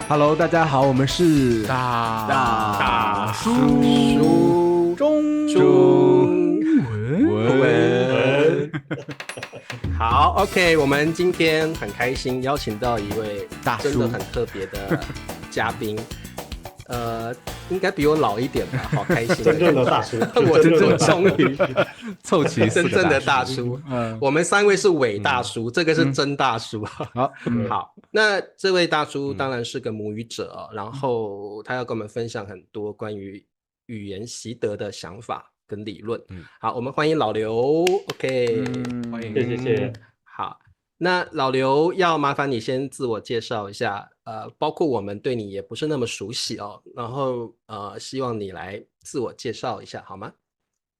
Hello，大家好，我们是大叔中文好，OK，我们今天很开心邀请到一位大叔真的很特别的嘉宾，应该比我老一点吧，好开心，真正的大叔，我终于凑齐四个真正的大叔，我们三位是伪大叔，这个是真大叔。好，好，那这位大叔当然是个母语者，然后他要跟我们分享很多关于语言习得的想法跟理论。好，我们欢迎老刘。OK，欢迎，谢谢。好，那老刘要麻烦你先自我介绍一下，包括我们对你也不是那么熟悉哦，然后希望你来自我介绍一下好吗？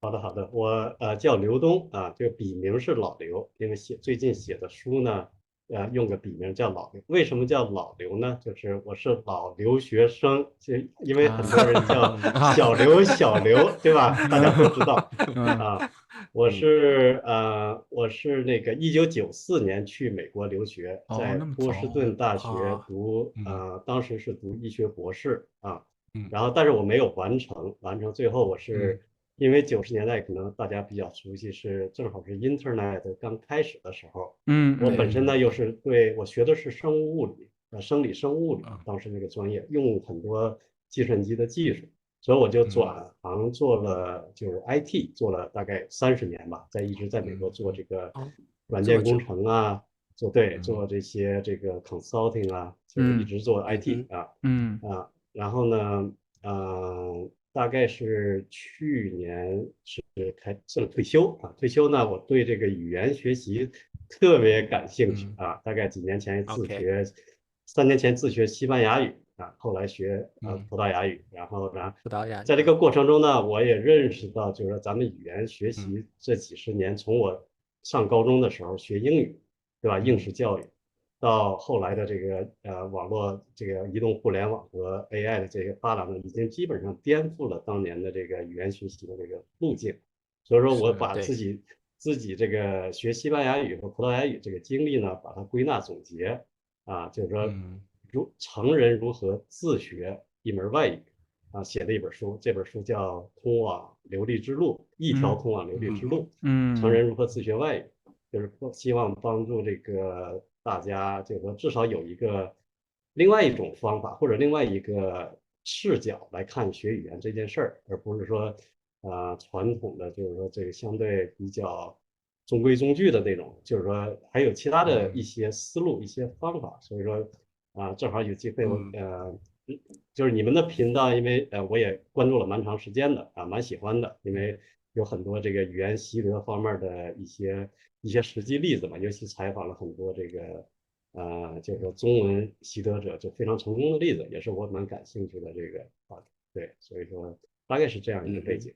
好的，好的，我叫刘东啊，这个笔名是老刘，因为最近写的书呢，用个笔名叫老刘。为什么叫老刘呢？就是我是老留学生，就因为很多人叫小刘，小刘，对吧？大家都知道啊。我是那个1994年去美国留学，在波士顿大学读当时是读医学博士啊，然后但是我没有完成，最后我是。因为90年代可能大家比较熟悉，正好是 Internet 刚开始的时候。我本身呢又是我学的是生物物理，生理生物物理，当时那个专业用很多计算机的技术，所以我就转行做了就是 IT，做了大概30年吧，一直在美国做这个软件工程啊，做这些这个 consulting 啊，就是一直做 IT 然后呢，大概是去年算退休啊。退休呢，我对这个语言学习特别感兴趣啊。大概几年前3年前自学西班牙语啊，后来学葡萄牙语，然后呢，葡萄牙在这个过程中呢，我也认识到，就是说咱们语言学习这几十年，从我上高中的时候学英语，对吧？应试教育。到后来的这个网络这个移动互联网和 AI 的这个发展呢，已经基本上颠覆了当年的这个语言学习的这个路径。所以说我把自己这个学西班牙语和葡萄牙语这个经历呢，把它归纳总结啊，就是说成人如何自学一门外语啊，写了一本书，这本书叫《通往流利之路》，一条通往流利之路，成人如何自学外语。就是希望帮助这个大家，就是说至少有一个另外一种方法或者另外一个视角来看学语言这件事儿，而不是说传统的就是说这个相对比较中规中矩的那种，就是说还有其他的一些思路、一些方法。所以说正好有机会就是你们的频道，因为我也关注了蛮长时间的啊，蛮喜欢的，因为有很多这个语言习得方面的一些实际例子嘛，尤其采访了很多这个就是说中文习得者就非常成功的例子，也是我蛮感兴趣的这个话题。对，所以说大概是这样一个背景。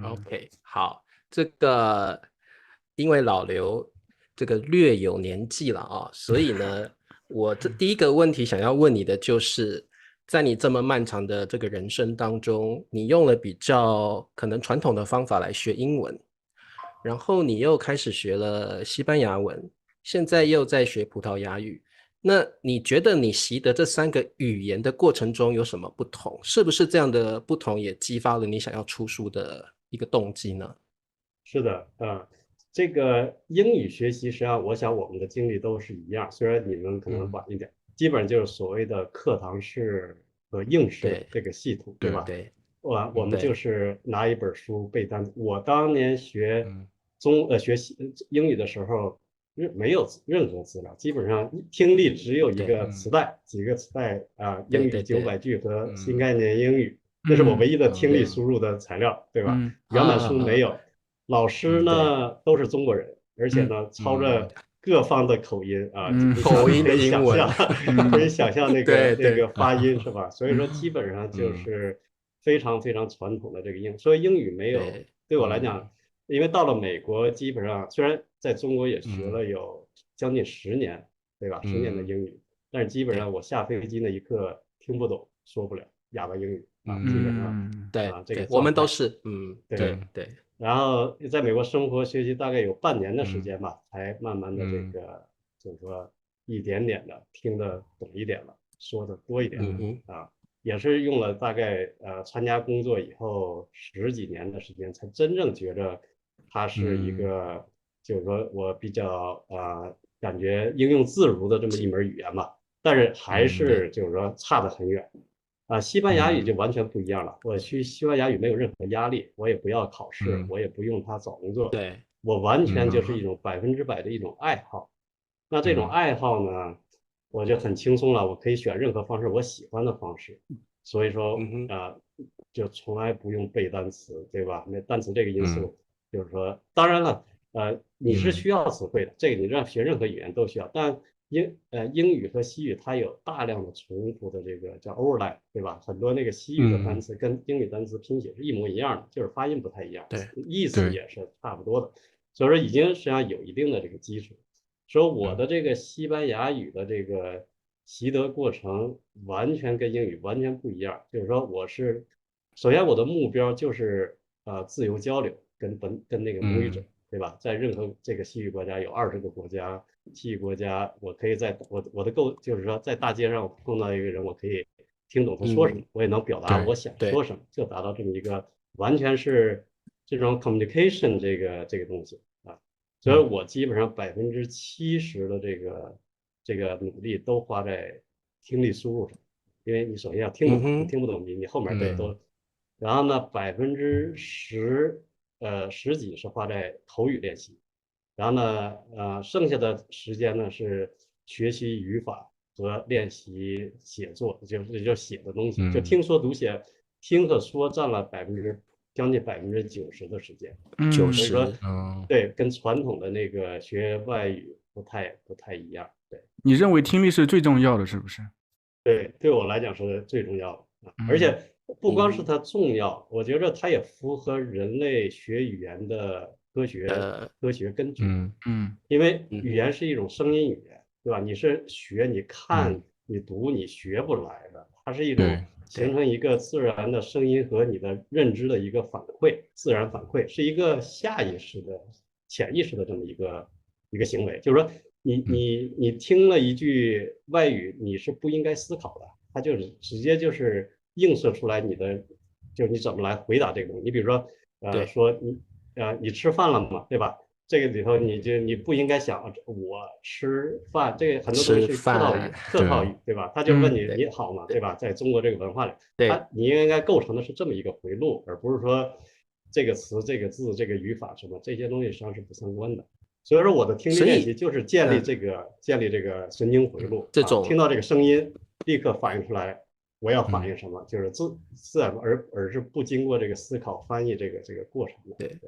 OK，好，这个因为老刘这个略有年纪了啊，所以呢，我这第一个问题想要问你的就是，在你这么漫长的这个人生当中，你用了比较可能传统的方法来学英文，然后你又开始学了西班牙文，现在又在学葡萄牙语。那你觉得你习得这三个语言的过程中有什么不同？是不是这样的不同也激发了你想要出书的一个动机呢？是的，这个英语学习实际上，我想我们的经历都是一样，虽然你们可能晚一点，基本上就是所谓的课堂式和应试对这个系统，对吧？对我们就对，是拿一本书背单词。我当年学英语的时候，没有任何资料，基本上听力只有一个磁带，几个磁带啊，英语900句和新概念英语，这是我唯一的听力输入的材料，对吧？原版书没有。老师对，呢都是中国人，而且呢操着各方的口音啊，口音的可以想象，英文，可以想象那个对对，那个发音是吧？所以说基本上就是非常非常传统的这个所以英语没有对，对我来讲，因为到了美国，基本上虽然在中国也学了有将近10年，对吧？10年的英语，但是基本上我下飞机那一刻听不懂，说不了哑巴英语啊，基本上这个对对，我状态。们都是，对，对对，然后在美国生活学习大概有半年的时间吧，才慢慢的这个就是说一点点的听得懂一点了。说的多一点嗯啊，也是用了大概参加工作以后10几年的时间，才真正觉着它是一个，就是说我比较感觉应用自如的这么一门语言吧，但是还是就是说差得很远。西班牙语就完全不一样了。我去西班牙语没有任何压力，我也不要考试，我也不用它找工作，对，我完全就是一种100%的一种爱好。那这种爱好呢，我就很轻松了，我可以选任何方式我喜欢的方式。所以说就从来不用背单词，对吧？那单词这个因素，就是说，当然了，你是需要词汇的，这个你让学任何语言都需要，但英语和西语它有大量的重复的这个叫 overlap， 对吧？很多那个西语的单词跟英语单词拼写是一模一样的，就是发音不太一样，对，意思也是差不多的，所以说已经实际上有一定的这个基础。所以我的这个西班牙语的这个习得过程完全跟英语完全不一样，就是说首先我的目标就是自由交流，跟那个母语者，对吧？在任何这个西语国家有20个国家，西语国家我可以在我的就是说在大街上碰到一个人，我可以听懂他说什么，我也能表达我想说什么，就达到这么一个完全是这种 communication 这个东西啊。所以我基本上70%的这个努力都花在听力输入上，因为你首先要听懂，你听不懂你后面都，然后呢10%十几是花在口语练习，然后呢剩下的时间呢是学习语法和练习写作，就写的东西，就听说读写，听和说占了将近90%的时间，90，所以说对，跟传统的那个学外语不太一样。对，你认为听力是最重要的，是不是？对，对我来讲是最重要的，而且不光是它重要，我觉得它也符合人类学语言的科学根据。因为语言是一种声音语言，对吧？你是学，你看，你读，你学不来的，它是一种形成一个自然的声音和你的认知的一个反馈，自然反馈是一个下意识的、潜意识的这么一个行为，就是说。你听了一句外语，你是不应该思考的，它就是直接就是映射出来就是你怎么来回答这个东西。你比如说，说你吃饭了吗？对吧？这个里头你不应该想我吃饭，这个很多东西是客套语，对吧？他就问你好吗？对吧？在中国这个文化里，你应该构成的是这么一个回路，而不是说这个词、这个字、这个语法什么这些东西实际上是不相关的。所以说我的听力练习就是建立这个神经回路，这种听到这个声音立刻反应出来我要反应什么，就是自然而是不经过这个思考翻译这个过程的。对。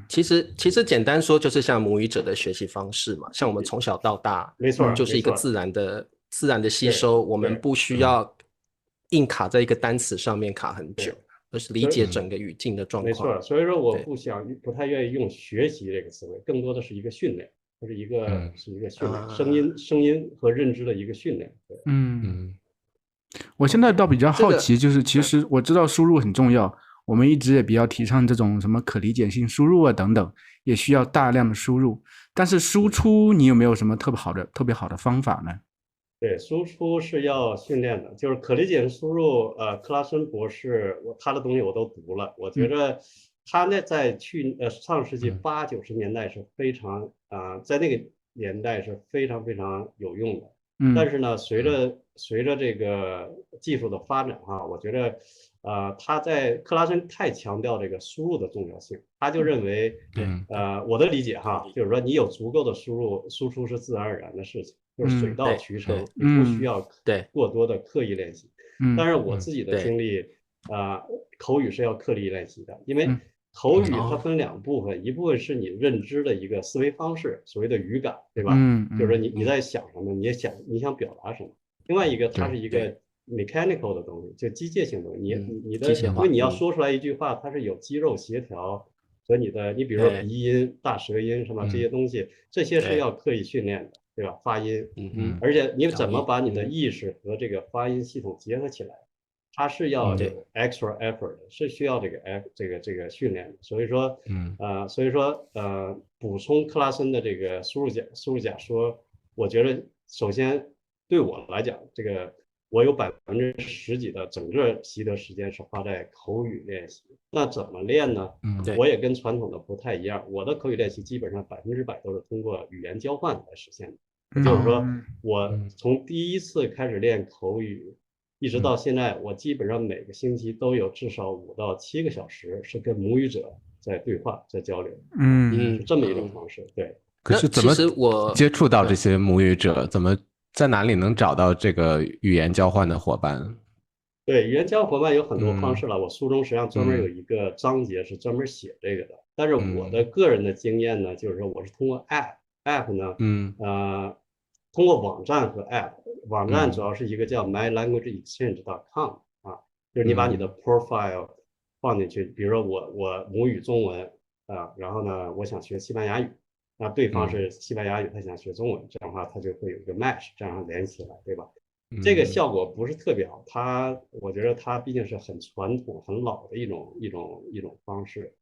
其实简单说就是像母语者的学习方式嘛，像我们从小到大，没错，就是一个自然的吸收，我们不需要硬卡在一个单词上面卡很久，而是理解整个语境的状况。没错，所以说我不太愿意用学习这个词汇，更多的是一个训练，它是一个训练，声音和认知的一个训练。对，我现在倒比较好奇，就是其实我知道输入很重要。我们一直也比较提倡这种什么可理解性输入啊等等，也需要大量的输入。但是输出你有没有什么特别好的方法呢？对，输出是要训练的，就是可理解性输入。克拉森博士他的东西我都读了，我觉得他在上世纪80、90年代是非常在那个年代是非常非常有用的。但是呢，随着这个技术的发展我觉得他在克拉森太强调这个输入的重要性，他就认为我的理解就是说你有足够的输出是自然而然的事情，就是水到渠成，你不需要过多的刻意练习。但是我自己的经历口语是要刻意练习的，因为口语它分2部分，一部分是你认知的一个思维方式，所谓的语感，对吧？就是说你在想什么，你想表达什么。另外一个它是一个 mechanical 的东西，就机械性的东西。你的因为你要说出来一句话，它是有肌肉协调和你比如说鼻音、大舌音什么这些东西，这些是要刻意训练的，对吧？发音，而且你怎么把你的意识和这个发音系统结合起来？它是要有 extra effort 的，是需要这个训练的。所以说补充克拉森的这个输入假说，我觉得首先对我来讲，这个我有10%几的整个习得时间是花在口语练习。那怎么练呢？对我也跟传统的不太一样，我的口语练习基本上100%都是通过语言交换来实现的。也就是说，我从第一次开始练口语，一直到现在，我基本上每个星期都有至少5到7个小时是跟母语者在对话，在交流。是这么一种方式。对。可是怎么其实我接触到这些母语者？怎么在哪里能找到这个语言交换的伙伴？对，语言交换伙伴有很多方式了。我书中实际上专门有一个章节是专门写这个的。但是我的个人的经验呢，就是说我是通过 app 呢，通过网站和 app。网站主要是一个叫 mylanguageexchange.com 啊，就是你把你的 profile 放进去，比如说我母语中文啊，然后呢，我想学西班牙语，那对方是西班牙语，他想学中文，这样的话他就会有一个 match， 这样连起来，对吧？这个效果不是特别好，我觉得它毕竟是很传统、很老的一种方式。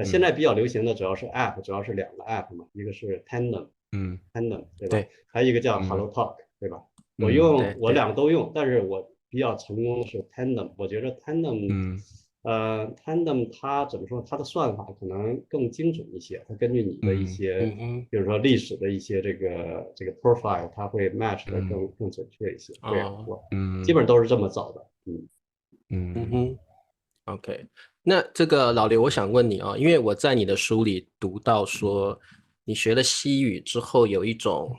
现在比较流行的主要是 app， 主要是2个 app 嘛，一个是 Tandem，对吧？还有一个叫 Hello Talk，对吧？我2个都用，但是我比较成功的是 Tandem， 我觉得 Tandem，它怎么说？它的算法可能更精准一些，它根据你的一些，比如说历史的一些这个 profile， 它会 match 的更准确一些。对，我基本都是这么找的。OK， 那这个老刘，我想问你啊，因为我在你的书里读到说，你学了西语之后有一种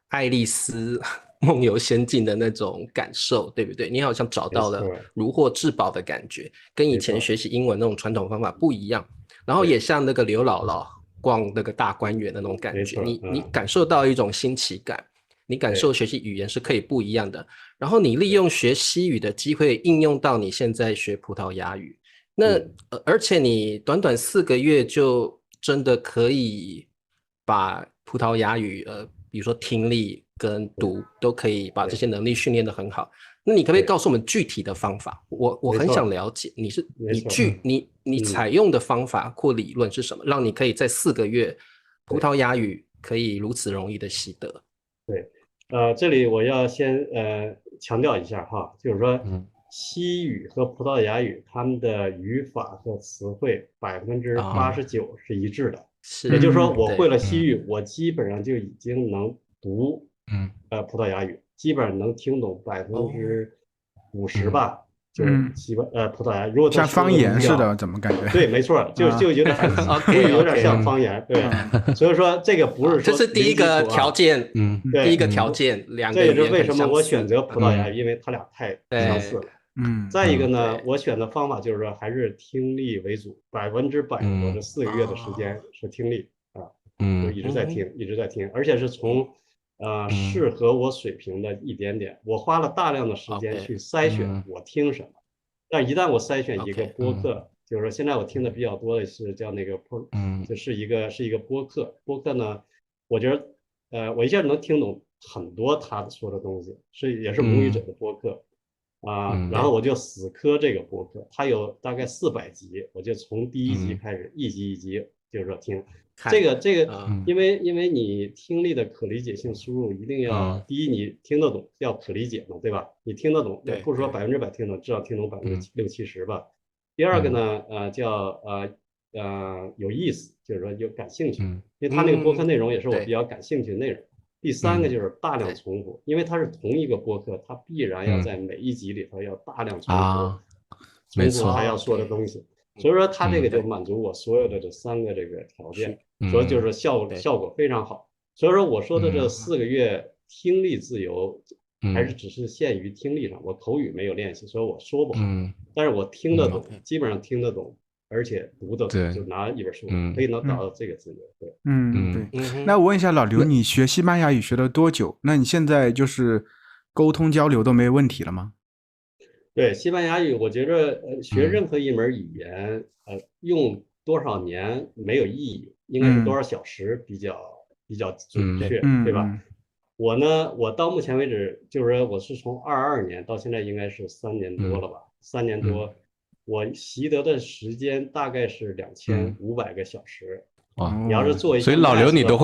爱丽丝梦游仙境的那种感受，对不对？你好像找到了如获至宝的感觉，跟以前学习英文那种传统方法不一样。然后也像那个刘姥姥逛那个大观园的那种感觉，你感受到一种新奇感，你感受学习语言是可以不一样的。然后你利用学西语的机会应用到你现在学葡萄牙语，那而且你短短4个月就真的可以把葡萄牙语比如说听力跟读都可以把这些能力训练得很好。那你可不可以告诉我们具体的方法？我很想了解你采用的方法或理论是什么，让你可以在4个月葡萄牙语可以如此容易的习得？对，这里我要先强调一下哈，就是说西语和葡萄牙语它们的语法和词汇89%是一致的。也就是说，我会了西语，我基本上就已经能读葡萄牙语，基本上能听懂50%吧，就是葡萄牙语。如果像方言似的，怎么感觉？对，没错，就有点像方言。对，所以说这个不是说这是第一个条件，第一个条件，2个语言这也是为什么我选择葡萄牙语，因为它俩太相似了。再一个呢，我选的方法就是说还是听力为主，100%我这4个月的时间是听力啊，就一直在听，而且是从适合我水平的一点点，我花了大量的时间去筛选我听什么，但一旦我筛选一个播客，就是说现在我听的比较多的是叫那个就是一个播客呢，我觉得我一下能听懂很多他说的东西，也是母语者的播客。然后我就死磕这个播客，它有大概400集，我就从第1集开始，一集一集就是说听。这个，因为你听力的可理解性输入一定要，第一你听得懂，要可理解嘛，对吧？你听得懂，不是说100%听懂，至少听懂60%-70%吧。第二个呢，叫有意思，就是说有感兴趣，因为它那个播客内容也是我比较感兴趣的内容。第3个就是大量重复，因为它是同一个播客，它必然要在每一集里头要大量重复他要说的东西，所以说它这个就满足我所有的这3个这个条件，所以就是效果非常好。所以说我说的这4个月听力自由，还是只是限于听力上，我口语没有练习，所以我说不好，但是我听得懂，基本上听得懂。而且读的就拿一本书，可以能达到这个资格。对，对。那我问一下老刘，你学西班牙语学了多久？那你现在就是沟通交流都没问题了吗？对，西班牙语，我觉着学任何一门语言，用多少年没有意义，应该是多少小时比较准确，对吧？我呢，我到目前为止，就是说我是从22年到现在，应该是3年多了吧，3年多。我习得的时间大概是2500个小时。你要是做一个，所以老刘你都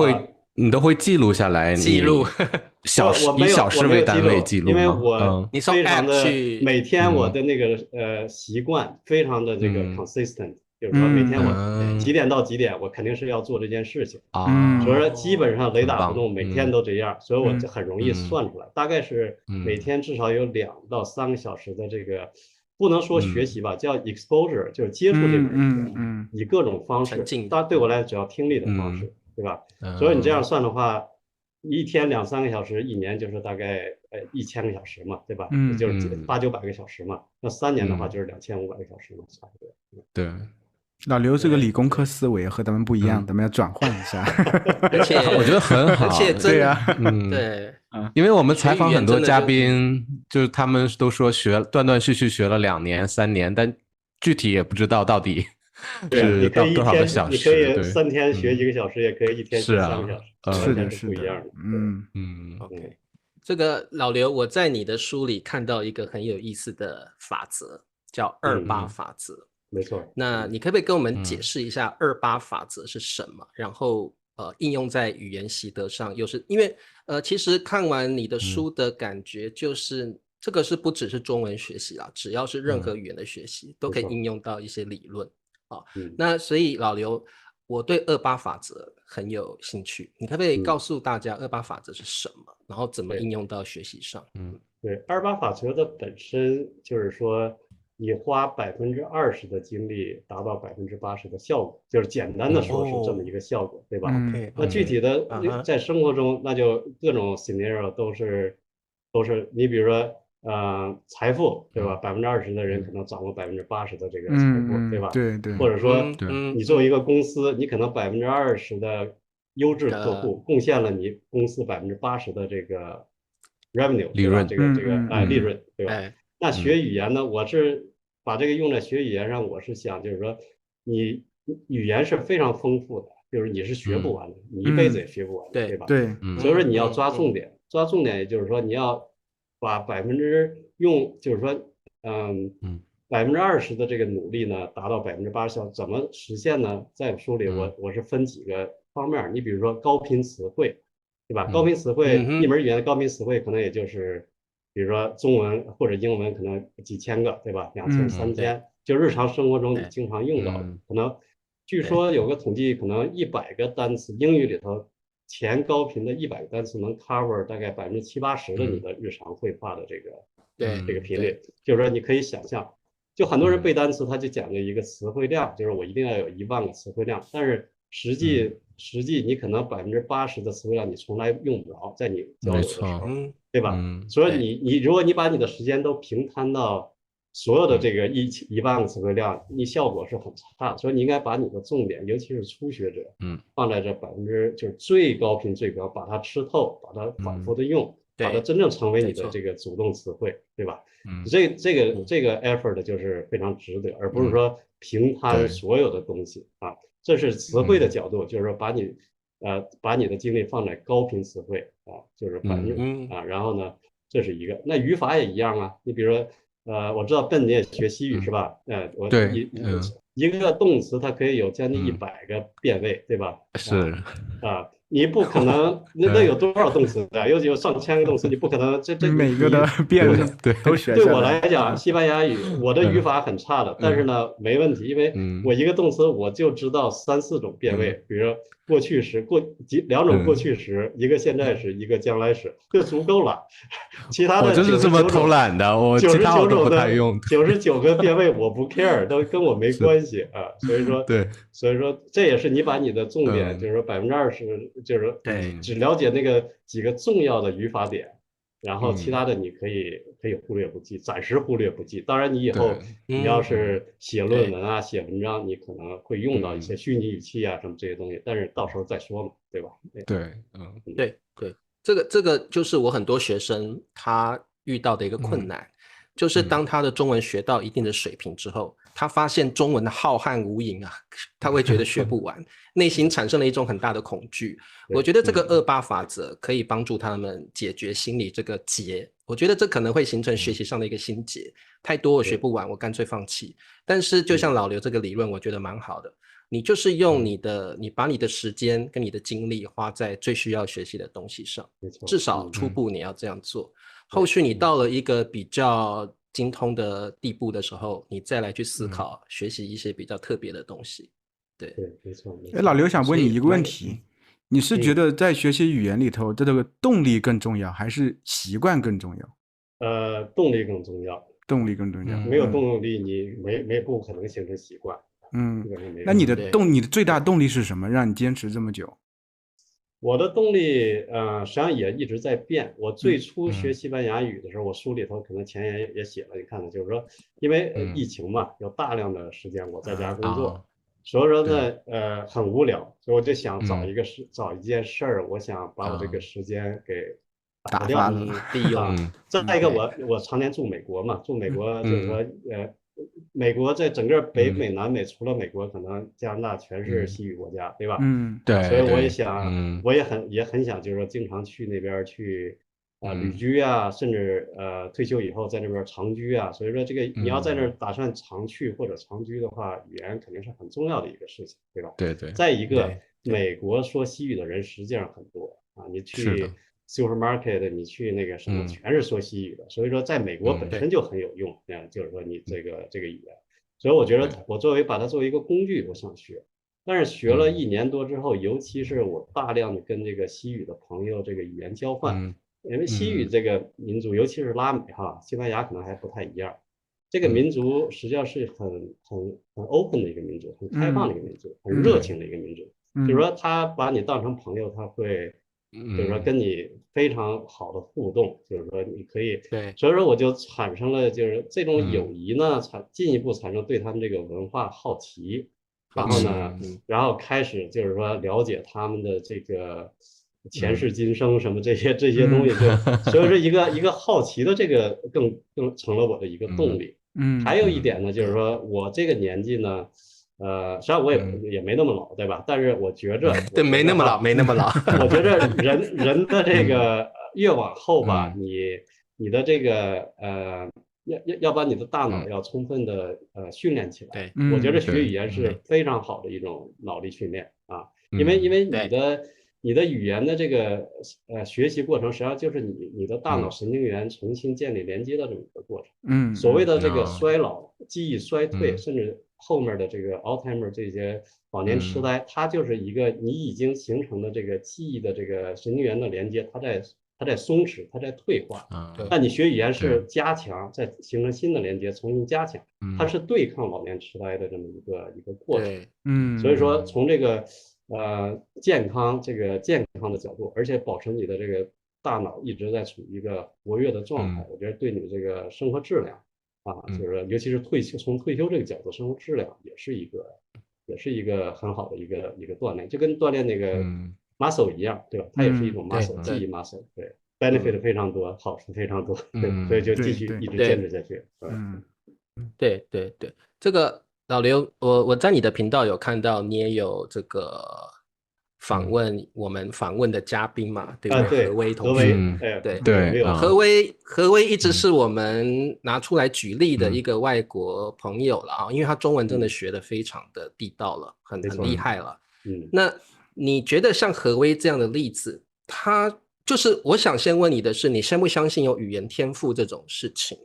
会记录下来，记录以小时为单位记录因为吗？我你从非常 App 的去每天我的那个习惯非常的这个 consistent，就是说每天我几点到几点我肯定是要做这件事情，所以说基本上雷打不动，每天都这样，所以我就很容易算出来，大概是每天至少有2到3个小时的这个，不能说学习吧，叫 exposure， 就是接触这个语言，以各种方式，当然对我来只要听力的方式，对吧？所以你这样算的话，一天2、3个小时，一年就是大概1000个小时嘛，对吧？就是800、900个小时嘛，那3年的话就是2500个小时嘛，差不多。对。老刘这个理工科思维和咱们不一样，咱们要转换一下。而且我觉得很好，而且真的，对，因为我们采访很多嘉宾，就是他们都说断断续续学了2年、3年，但具体也不知道到底是到多少个小时。你可以3天学1个小时，也可以1天学3个小时，是的，是不一样的。OK， 这个老刘，我在你的书里看到一个很有意思的法则，叫28法则。没错，那你可不可以跟我们解释一下28法则是什么？然后应用在语言习得上又是因为其实看完你的书的感觉就是这个是不只是中文学习啦，只要是任何语言的学习都可以应用到一些理论啊。那所以老刘，我对28法则很有兴趣，你可不可以告诉大家28法则是什么，然后怎么应用到学习上？对，28法则的本身就是说，你花20%的精力达到80%的效果，就是简单的说是这么一个效果，对吧？那具体的在生活中，那就各种 scenario 都是，你比如说财富，对吧？20%的人可能掌握80%的这个财富，对吧？对。或者说你作为一个公司，你可能20%的优质客户贡献了你公司80%的这个 revenue 利润，这个利润，对吧？那学语言呢，我是把这个用在学语言上，我是想就是说，你语言是非常丰富的，就是你是学不完的，你一辈子也学不完的，对吧？对，所以说你要抓重点，抓重点也就是说你要把就是说20%的这个努力呢，达到80%，怎么实现呢？在书里我是分几个方面，你比如说高频词汇，对吧？高频词汇，一门语言的高频词汇可能也就是。比如说中文或者英文可能几千个，对吧？2000、3000，就日常生活中你经常用到的，可能据说有个统计，可能100个单词，英语里头前高频的100个单词能 cover 大概70%、80%的你的日常会话的这个频率，就是说你可以想象，就很多人背单词他就讲究一个词汇量，就是我一定要有1万个词汇量，但是实际你可能80%的词汇量你从来用不着，在你交流的时候，对吧？所以你如果你把你的时间都平摊到所有的这个1万个词汇量，你效果是很差，所以你应该把你的重点，尤其是初学者，放在这就是最高频最高，把它吃透，把它反复的用，把它真正成为你的这个主动词汇，对吧？这个 effort 就是非常值得，而不是说平摊所有的东西啊。这是词汇的角度，就是说把你的精力放在高频词汇啊，就是然后呢，这是一个。那语法也一样啊，你比如说我知道笨你也学西语是吧？一个动词它可以有将近100个变位，对吧？是你不可能那有多少动词的？有上千个动词，你不可能这每个的变位都学。对我来讲，西班牙语我的语法很差的，但是呢没问题，因为我一个动词我就知道3、4种变位，比如说过去时2种过去时，一个现在时，一个将来时，就足够了。其他的我就是这么偷懒的，我其他我都不太用。99个变位我不 care， 都跟我没关系啊。所以说这也是你把你的重点，就是说20%，就是只了解那个几个重要的语法点，然后其他的你可以忽略不计，暂时忽略不计。当然你以后你要是写论文啊、写文章，你可能会用到一些虚拟语气啊什么这些东西，但是到时候再说嘛，对吧？对，这个就是我很多学生他遇到的一个困难，就是当他的中文学到一定的水平之后，他发现中文的浩瀚无垠啊，他会觉得学不完，内心产生了一种很大的恐惧。我觉得这个28法则可以帮助他们解决心理这个结，我觉得这可能会形成学习上的一个心结，太多我学不完，我干脆放弃。但是就像老刘这个理论，我觉得蛮好的。你就是用你把你的时间跟你的精力花在最需要学习的东西上，至少初步你要这样做。后续你到了一个比较精通的地步的时候，你再来去思考学习一些比较特别的东西。对，没错。老刘想问你一个问题，你是觉得在学习语言里头，这个动力更重要，还是习惯更重要？动力更重要。动力更重要。没有动力，你不可能形成习惯。那你的最大动力是什么，让你坚持这么久？我的动力，实际上也一直在变。我最初学西班牙语的时候，我书里头可能前言也写了，你看看，就是说，因为疫情嘛，有大量的时间我在家工作，所以说呢，很无聊，所以我就想找一件事儿，我想把我这个时间给打发掉，利用。再一个，我常年住美国嘛，住美国就是说，美国在整个北美、南美，除了美国，可能加拿大全是西语国家，对吧？对。所以我也想，我也很想，就是说经常去那边去旅居啊，甚至退休以后在那边长居啊。所以说这个你要在那儿打算长去或者长居的话，语言肯定是很重要的一个事情，对吧？对。再一个，美国说西语的人实际上很多啊，你去supermarket，你去那个什么，全是说西语的，所以说在美国本身就很有用，就是说你这个语言，所以我觉得我把它作为一个工具，我想学，但是学了1年多之后，尤其是我大量的跟这个西语的朋友这个语言交换，因为西语这个民族，尤其是拉美西班牙可能还不太一样，这个民族实际上是很 open 的一个民族，很开放的一个民族，很热情的一个民族，就是说他把你当成朋友，他会。就是说跟你非常好的互动，就是说你可以，所以说我就产生了就是这种友谊呢，进一步产生对他们这个文化好奇，然后呢，然后开始就是说了解他们的这个前世今生什么这些东西，所以说一个好奇的这个更成了我的一个动力。还有一点呢，就是说我这个年纪呢。实际上我也没那么老，对吧？但是我觉着，对，没那么老。我觉着人的这个越往后吧，你的这个要把你的大脑要充分的训练起来。我觉得学语言是非常好的一种脑力训练啊，因为你的语言的这个学习过程，实际上就是你的大脑神经元重新建立连接的这么一个过程。所谓的这个衰老、记忆衰退，甚至后面的这个 Alzheimer 这些老年痴呆，它就是一个你已经形成的这个记忆的这个神经元的连接，它在松弛，它在退化。那你学语言是加强，再形成新的连接，重新加强，它是对抗老年痴呆的这么一个过程。所以说从这个健康的角度，而且保持你的这个大脑一直在处于一个活跃的状态，我觉得对你这个生活质量。就是尤其是从退休这个角度，生活质量也是一个很好的一个锻炼，就跟锻炼那个 muscle 一样，对吧？它也是一种 muscle，记忆 muscle， 对 ，benefit 非常多，好处非常多，对，所以就继续一直坚持下去。对，这个老刘，我在你的频道有看到你也有这个访问我们访问的嘉宾嘛，对不对？何威同学，对，何威一直是我们拿出来举例的一个外国朋友了因为他中文真的学得非常的地道了，很厉害了。那你觉得像何威这样的例子，他就是我想先问你的是，你相不相信有语言天赋这种事情？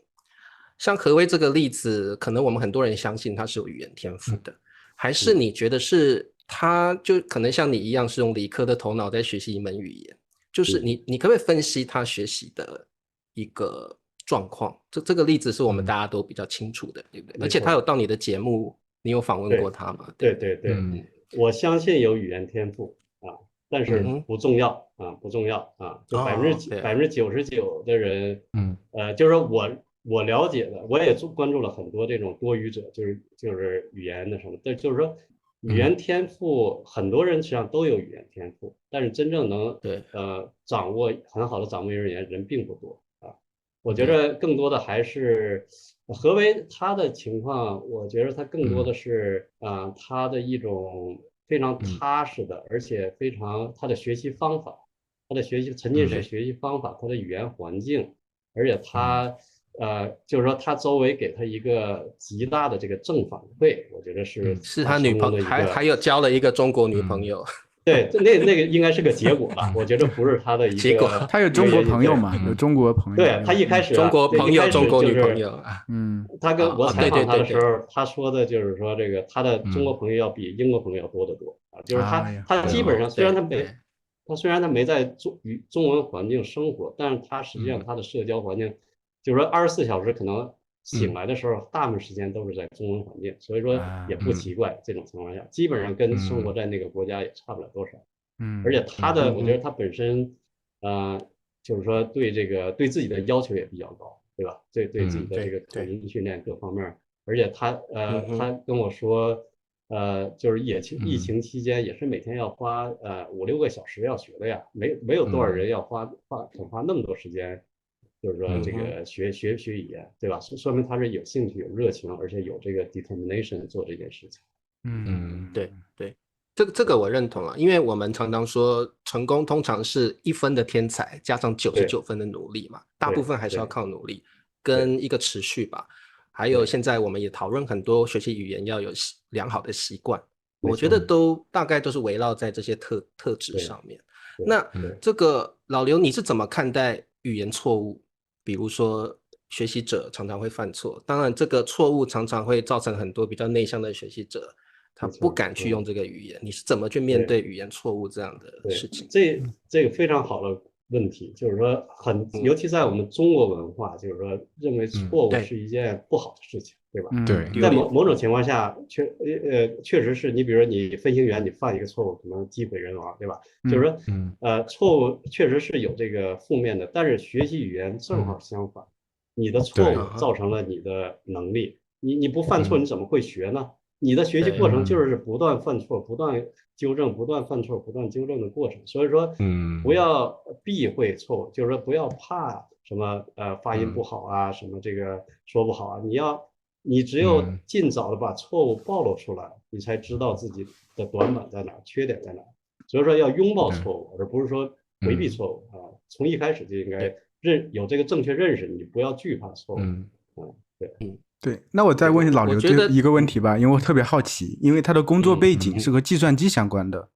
像何威这个例子，可能我们很多人相信他是有语言天赋的，还是你觉得是他就可能像你一样是用理科的头脑在学习一门语言？就是你可不可以分析他学习的一个状况？这个例子是我们大家都比较清楚的，对不对？而且他有到你的节目，你有访问过他吗？对，我相信有语言天赋但是不重要不重要就99%的人，就是说我了解的，我也关注了很多这种多语者，就是语言的什么，但就是说语言天赋，很多人实际上都有语言天赋，但是真正能很好的掌握语言人并不多我觉得更多的还是何为他的情况，我觉得他更多的是他的一种非常踏实的，而且非常他的学习方法，他的沉浸式学习方法，他的语言环境，而且他就是说他周围给他一个极大的这个正反馈，我觉得是他女朋友，还有交了一个中国女朋友。对，那个应该是个结果吧，我觉得不是他的一个结果。他有中国朋友嘛？有中国朋友。对，他一开始中国朋友，中国女朋友。他跟我采访他的时候，他说的就是说这个他的中国朋友要比英国朋友要多得多啊，就是他基本上虽然他没在中文环境生活，但是他实际上他的社交环境，就是说24小时可能醒来的时候，大部分时间都是在中文环境，所以说也不奇怪。这种情况下，基本上跟生活在那个国家也差不了多少。而且我觉得他本身，就是说对自己的要求也比较高，对吧？对自己的这个口音训练各方面，而且他跟我说，就是疫情期间也是每天要花5-6个小时要学的呀，没有多少人要肯花那么多时间。就是说这个学语言，对吧？说明他是有兴趣、有热情，而且有这个 determination 做这件事情。对，这个我认同了，因为我们常常说成功通常是1分的天才加上99分的努力嘛，大部分还是要靠努力跟一个持续吧。还有现在我们也讨论很多学习语言要有良好的习惯，我觉得大概都是围绕在这些特质上面。那这个老刘，你是怎么看待语言错误？比如说学习者常常会犯错，当然这个错误常常会造成很多比较内向的学习者他不敢去用这个语言，你是怎么去面对语言错误这样的事情？这个非常好的问题，就是说尤其在我们中国文化，就是说认为错误是一件不好的事情，对吧？对，在某种情况下，确实是你比如说你飞行员你犯一个错误，可能机毁人亡，对吧？就是说错误确实是有这个负面的，但是学习语言正好相反，你的错误造成了你的能力，你不犯错你怎么会学呢？你的学习过程就是不断犯错、不断纠正、不断犯错、不断纠正的过程。所以说，不要避讳错误，就是说不要怕什么发音不好啊，什么这个说不好啊。你只有尽早的把错误暴露出来，你才知道自己的短板在哪、缺点在哪。所以说要拥抱错误，而不是说回避错误啊。从一开始就应该有这个正确认识，你不要惧怕错误。对，那我再问老刘这一个问题吧，因为我特别好奇，因为他的工作背景是和计算机相关的，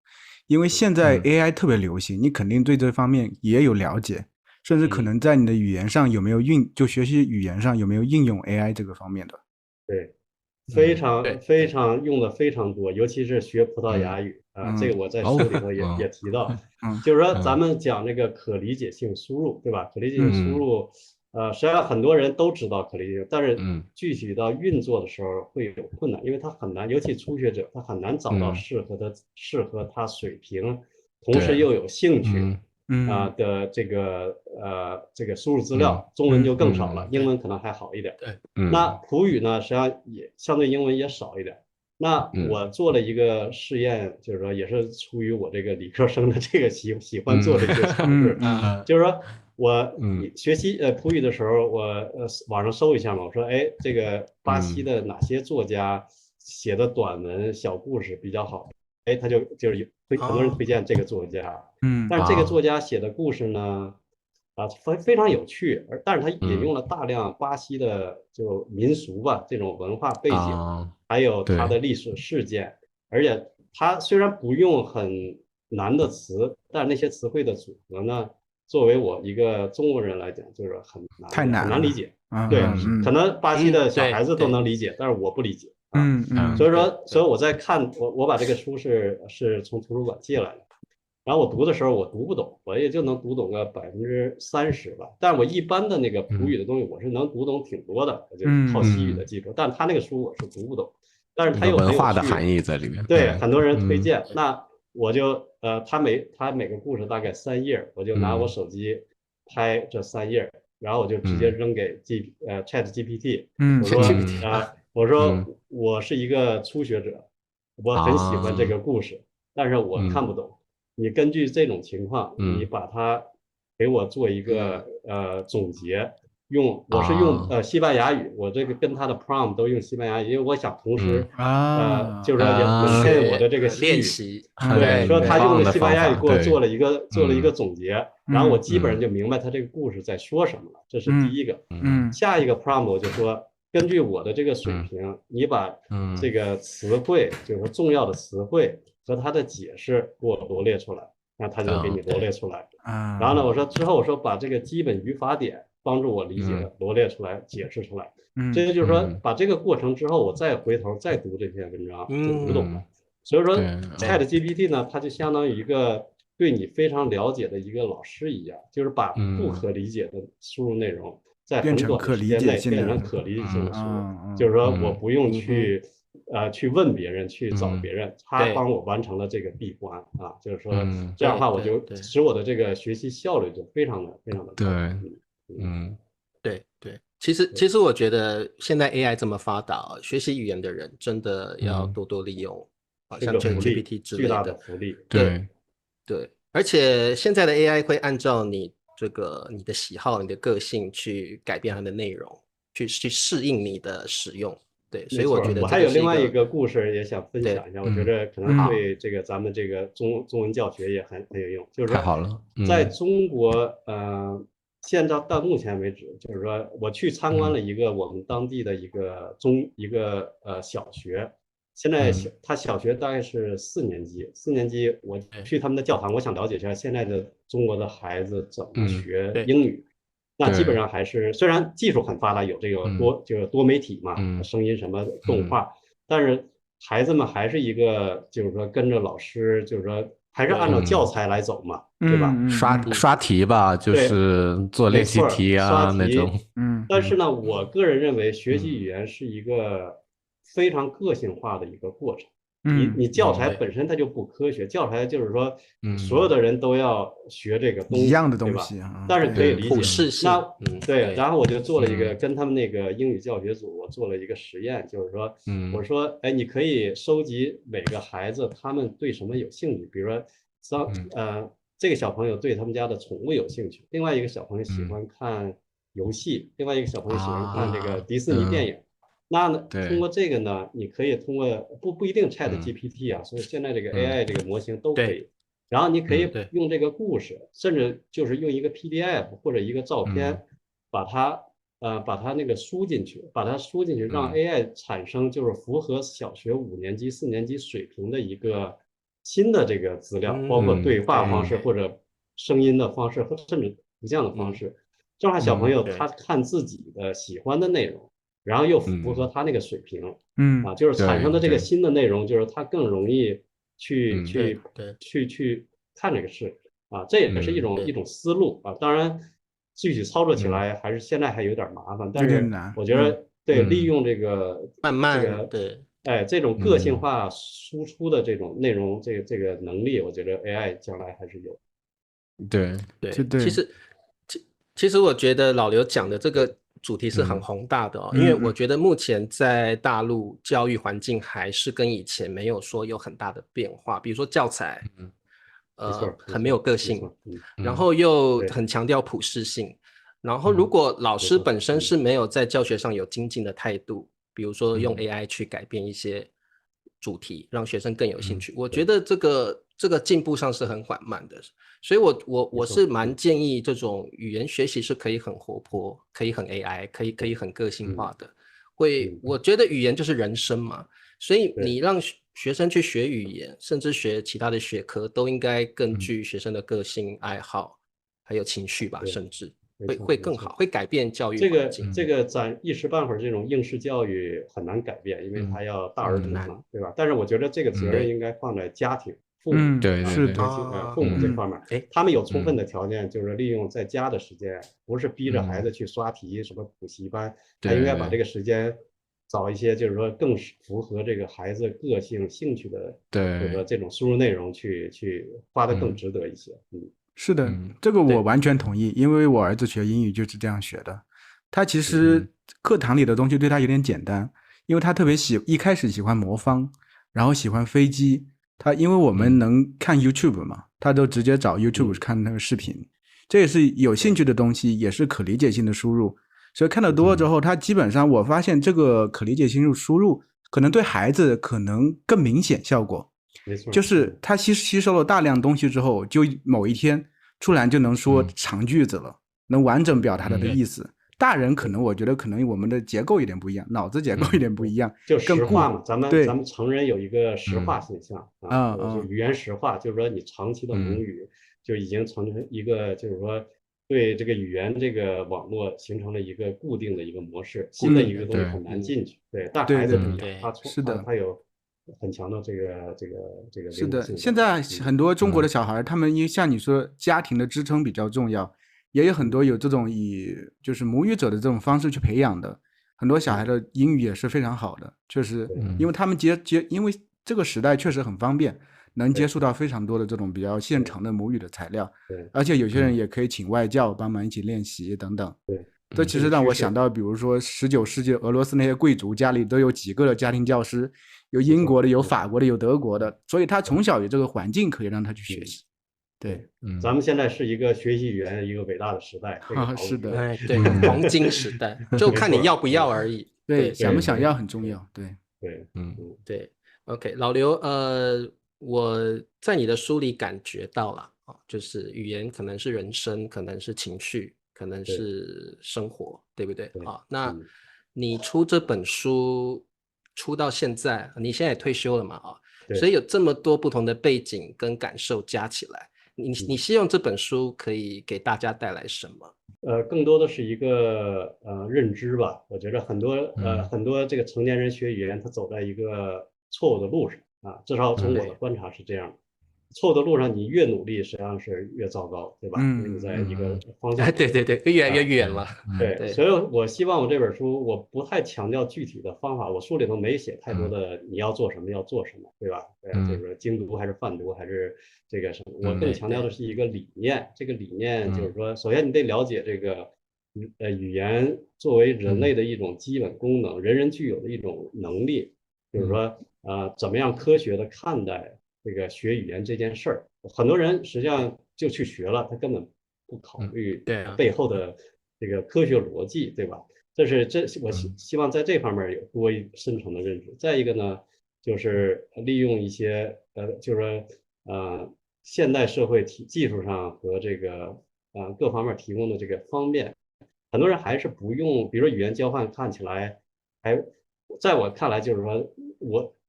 因为现在 AI 特别流行，你肯定对这方面也有了解，甚至可能在你的语言上有没有就学习语言上有没有应用 AI 这个方面的？对，非常用的非常多，尤其是学葡萄牙语这个我在书里头也提到，就是说咱们讲这个可理解性输入，对吧？可理解性输入。实际上很多人都知道可理解，但是具体到运作的时候会有困难，因为他很难，尤其初学者，他很难找到适合他水平，同时又有兴趣的这个输入资料，中文就更少了，英文可能还好一点。那普语呢，实际上也相对英文也少一点。那我做了一个试验，就是说也是出于我这个理科生的这个喜欢做的一些尝试，就是说。我学习普语的时候，我网上搜一下嘛，我说这个巴西的哪些作家写的短文小故事比较好？他就是很多人推荐这个作家，但是这个作家写的故事呢，非常有趣，但是他引用了大量巴西的就民俗吧这种文化背景，还有他的历史事件，而且他虽然不用很难的词，但是那些词汇的组合呢。作为我一个中国人来讲，就是很难理解。对，可能巴西的小孩子都能理解，但是我不理解。所以我在看我把这个书是从图书馆借来的，然后我读的时候我读不懂，我也就能读懂个30%吧。但我一般的那个普语的东西，我是能读懂挺多的，我就靠西语的基础。但是他那个书我是读不懂，但是他有文化的含义在里面。对，很多人推荐。那我就他每个故事大概3页，我就拿我手机拍这3页，然后我就直接扔给ChatGPT。我说我是一个初学者，我很喜欢这个故事，但是我看不懂。你根据这种情况，你把它给我做一个总结，我是用西班牙语，我这个跟他的 prompt 都用西班牙语，因为我想同时就是说也maintain我的这个练习，对，说他用的西班牙语给我做了一个总结，然后我基本上就明白他这个故事在说什么了，这是第一个。下一个 prompt 我就说，根据我的这个水平，你把这个词汇，就是说重要的词汇和它的解释给我罗列出来，那他就给你罗列出来。然后呢，我说把这个基本语法点帮助我理解的罗列出来，解释出来。这就是说，把这个过程之后，我再回头再读这篇文章就读懂了。所以说 ChatGPT 呢，它就相当于一个对你非常了解的一个老师一样，就是把不可理解的输入内容在很短的时间内变成可理解性的输入。就是说我不用去问别人，去找别人，他帮我完成了这个闭环啊。就是说这样的话，我就使我的这个学习效率就非常的高。对。其实我觉得现在 AI 这么发达，学习语言的人真的要多多利用，像 ChatGPT 之类的，巨大的福利。对，而且现在的 AI 会按照你你的喜好、你的个性去改变它的内容，去适应你的使用。对，所以我觉得我还有另外一个故事也想分享一下，我觉得可能对这个咱们这个中文教学也很有用。就是太好了，在中国现在到目前为止，就是说我去参观了一个我们当地的一个小学，现在他小学大概是4年级，我去他们的教堂，我想了解一下现在的中国的孩子怎么学英语。那基本上还是虽然技术很发达，有这个多媒体嘛，声音什么动画，但是孩子们还是一个就是说跟着老师，就是说还是按照教材来走嘛，对吧？刷题吧，就是做练习题啊那种。但是呢，我个人认为学习语言是一个非常个性化的一个过程。你教材本身它就不科学，教材就是说所有的人都要学这个东西，一样的东西，但是可以理解。那对，然后我就做了一个跟他们那个英语教学组，我做了一个实验，就是说，我说，哎，你可以收集每个孩子他们对什么有兴趣，比如说，这个小朋友对他们家的宠物有兴趣，另外一个小朋友喜欢看游戏，另外一个小朋友喜欢看这个迪士尼电影。那呢，通过这个呢，你可以通过不一定 ChatGPT 啊，所以现在这个 AI 这个模型都可以。然后你可以用这个故事，甚至就是用一个 PDF 或者一个照片，把它那个输进去，让 AI 产生就是符合小学5年级、4年级水平的一个新的这个资料，包括对话方式或者声音的方式，甚至图像的方式，这样小朋友他看自己的喜欢的内容。然后又符合他那个水平，就是产生的这个新的内容，就是他更容易去看这个事啊，这也是一种思路啊。当然，具体操作起来还是现在还有点麻烦，但是我觉得利用这个慢慢这种个性化输出的这种内容，这个能力，我觉得 AI 将来还是有。对，其实我觉得老刘讲的这个主题是很宏大的因为我觉得目前在大陆教育环境还是跟以前没有说有很大的变化，比如说教材很没有个性，然后又很强调普适性，然后如果老师本身是没有在教学上有精进的态度，比如说用 AI 去改变一些主题让学生更有兴趣，我觉得这个进步上是很缓慢的。所以我是蛮建议这种语言学习是可以很活泼，可以很 AI， 可以很个性化的。我觉得语言就是人生嘛，所以你让学生去学语言，甚至学其他的学科，都应该根据学生的个性、爱好还有情绪吧，甚至会更好，会改变教育环境。这个咱一时半会儿这种应试教育很难改变，因为它要大儿童嘛，对吧？但是我觉得这个责任应该放在家庭。父母父母这方面，他们有充分的条件，就是利用在家的时间，不是逼着孩子去刷题，什么补习班，他应该把这个时间找一些，就是说更符合这个孩子个性、兴趣的，这种输入内容去花得更值得一些。是的，这个我完全同意，因为我儿子学英语就是这样学的。他其实课堂里的东西对他有点简单，因为他特别一开始喜欢魔方，然后喜欢飞机。他因为我们能看 YouTube 嘛，他都直接找 YouTube 看那个视频，这也是有兴趣的东西，也是可理解性的输入。所以看得多了之后，他基本上我发现这个可理解性输入可能对孩子可能更明显效果。没错，就是他吸收了大量东西之后，就某一天突然就能说长句子了，能完整表达他的意思。大人可能我觉得可能我们的结构有点不一样，脑子结构有点不一样，就实话嘛。咱们成人有一个实话现象就语言实话，就是说你长期的母语就已经成一个，就是说对这个语言这个网络形成了一个固定的一个模式，新的一个东西很难进去。对，但孩子不一样，他有很强的这个是的。现在很多中国的小孩，他们因为像你说家庭的支撑比较重要，也有很多有这种以就是母语者的这种方式去培养的，很多小孩的英语也是非常好的，确实，因为他们因为这个时代确实很方便，能接触到非常多的这种比较现成的母语的材料，而且有些人也可以请外教帮忙一起练习等等。这其实让我想到，比如说19世纪俄罗斯那些贵族家里都有几个的家庭教师，有英国的，有法国的，有德国的，所以他从小有这个环境可以让他去学习。对，咱们现在是一个学习语言一个伟大的时代，是的，对，黄金时代，就看你要不要而已。对，想不想要很重要。对，对 ，OK， 老刘，我在你的书里感觉到了就是语言可能是人生，可能是情绪，可能是生活，对不对？那你出这本书出到现在，你现在也退休了嘛？所以有这么多不同的背景跟感受加起来，你希望这本书可以给大家带来什么？更多的是一个认知吧。我觉得很多这个成年人学语言，他走在一个错误的路上至少从我的观察是这样的。错误的路上，你越努力，实际上是越糟糕，对吧？因为你在一个方向，对，越来越远了。对，所以我希望我这本书，我不太强调具体的方法，我书里头没写太多的你要做什么，要做什么，对吧？就是精读还是泛读还是这个什么，我更强调的是一个理念。这个理念就是说，首先你得了解这个语言作为人类的一种基本功能，人人具有的一种能力，就是说怎么样科学的看待这个学语言这件事儿。很多人实际上就去学了，他根本不考虑背后的这个科学逻辑，对吧？我希望在这方面有多深层的认知。再一个呢，就是利用一些就是说现代社会技术上和这个各方面提供的这个方便，很多人还是不用。比如说语言交换看起来在我看来就是说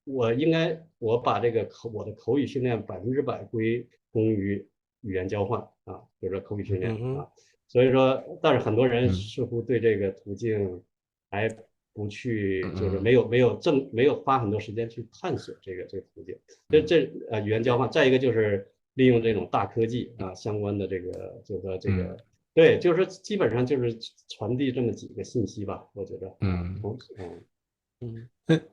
我把这个我的口语训练100%归功于语言交换就是口语训练所以说，但是很多人似乎对这个途径还不去，就是没有花很多时间去探索这个途径。语言交换，再一个就是利用这种大科技相关的这个，就是说这个对，就是基本上就是传递这么几个信息吧，我觉得。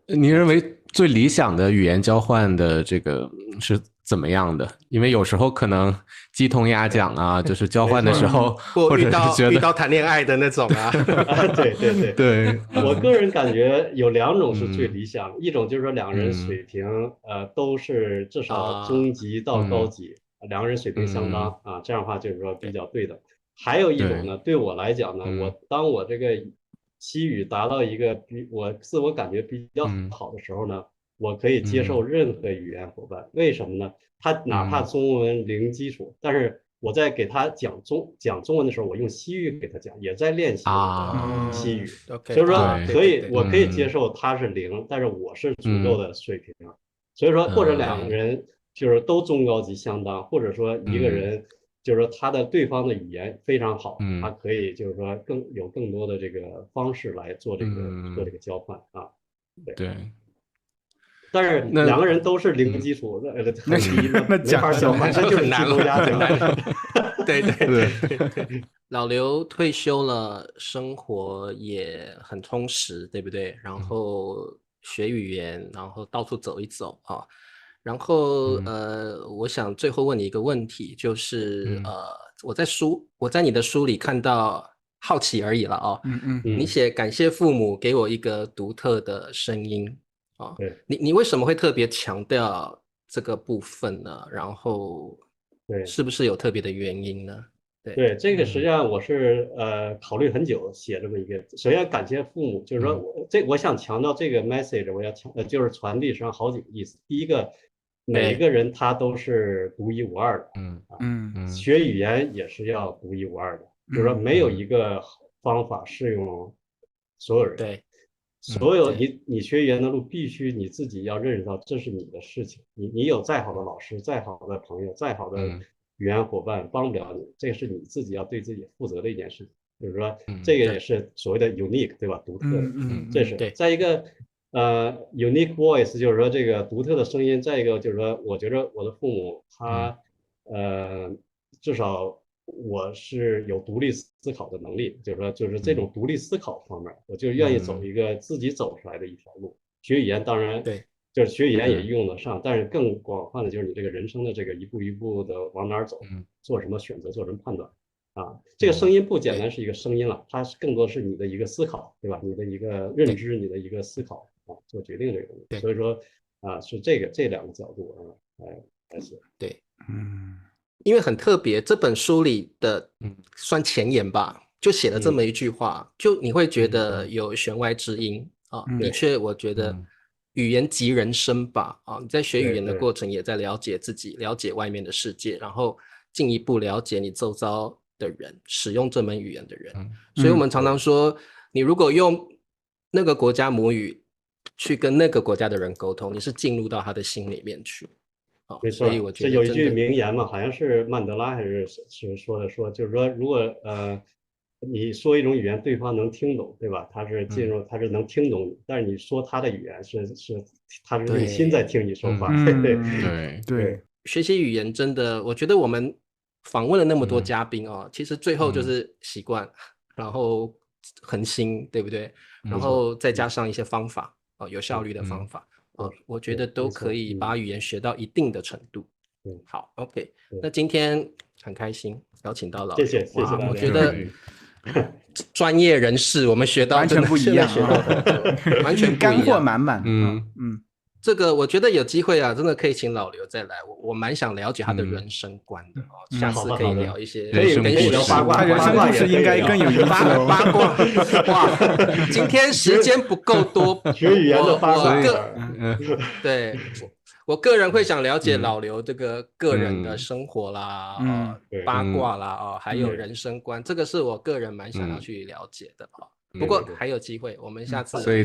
你认为最理想的语言交换的这个是怎么样的？因为有时候可能鸡同鸭讲就是交换的时候，或者是遇到谈恋爱的那种对，我个人感觉有2种是最理想的，一种就是说两个人水平都是至少中级到高级，两个人水平相当这样的话就是说比较对等。还有一种呢，对我来讲呢，当我这个西语达到一个我自我感觉比较好的时候呢，我可以接受任何语言伙伴。为什么呢？他哪怕中文零基础，但是我在给他讲中文的时候，我用西语给他讲，也在练习西语。所以说，我可以接受他是0，但是我是足够的水平。所以说，或者两个人就是都中高级相当，或者说一个人就是说他的对方的语言非常好，他可以就是说更多的这个方式来做这个交换对。但是两个人都是零基础，那没法交换，这就是难了。对。老刘退休了，生活也很充实，对不对？然后学语言，然后到处走一走然后我想最后问你一个问题，就是我在你的书里看到，好奇而已了你写感谢父母给我一个独特的声音你为什么会特别强调这个部分呢？然后是不是有特别的原因呢？对，这个实际上我是考虑很久写这么一个。首先感谢父母，就是说我想强调这个 message， 我要就是传递实际上好几个意思。第一个，每一个人他都是独一无二的，学语言也是要独一无二的，就是说没有一个方法适用所有人。对，所有你学语言的路必须你自己要认识到这是你的事情。你有再好的老师、再好的朋友、再好的语言伙伴帮不了你，这是你自己要对自己负责的一件事情。就是说，这个也是所谓的 unique， 对吧？独特的，这是。再一个，unique voice 就是说这个独特的声音。再一个就是说，我觉得我的父母他，至少我是有独立思考的能力，就是说，就是这种独立思考方面，我就愿意走一个自己走出来的一条路。学语言当然对。就是学语言也用得上，但是更广泛的就是你这个人生的这个一步一步的往哪儿走，做什么选择，做什么判断啊。这个声音不简单是一个声音了，它更多是你的一个思考，对吧？你的一个认知，你的一个思考啊，做决定这个东西。所以说是这两个角度来写。对，因为很特别，这本书里的算前言吧，就写了这么一句话，就你会觉得有弦外之音啊。的确，我觉得。语言即人生吧，你在学语言的过程也在了解自己，了解外面的世界，然后进一步了解你周遭的人，使用这门语言的人。所以我们常常说，你如果用那个国家母语去跟那个国家的人沟通，你是进入到他的心里面去。没错，所以我觉得有一句名言嘛，好像是曼德拉还是说的，就是说如果你说一种语言，对方能听懂，对吧？他是他是能听懂你，但是你说他的语言他是用心在听你说话。对，学习语言真的，我觉得我们访问了那么多嘉宾其实最后就是习惯，然后恒心，对不对？然后再加上一些方法有效率的方法我觉得都可以把语言学到一定的程度。好 ，OK， 那今天很开心邀请到老刘，谢谢我觉得。专业人士，我们学到完全不一样，完全不一样，干货满满。这个我觉得有机会真的可以请老刘再来，我蛮想了解他的人生观的下次可以聊一些可以聊八卦，他人生故事应该更有意思八卦。哇，今天时间不够多，学语言的八卦。对。我个人会想了解老刘这个个人的生活啦，八卦啦，还有人生观，这个是我个人蛮想要去了解的不过还有机会，我们下次所以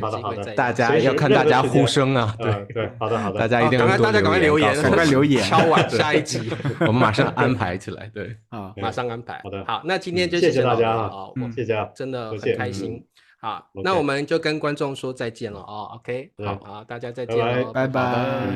大家要看大家呼声啊，对，好的，大家一定要大家赶快留言，赶快留言，敲完下一集，我们马上安排起来，对，马上安排。好的，好，那今天就谢谢大家谢谢，真的很开心。好，那我们就跟观众说再见了OK， 好，大家再见喽，拜拜。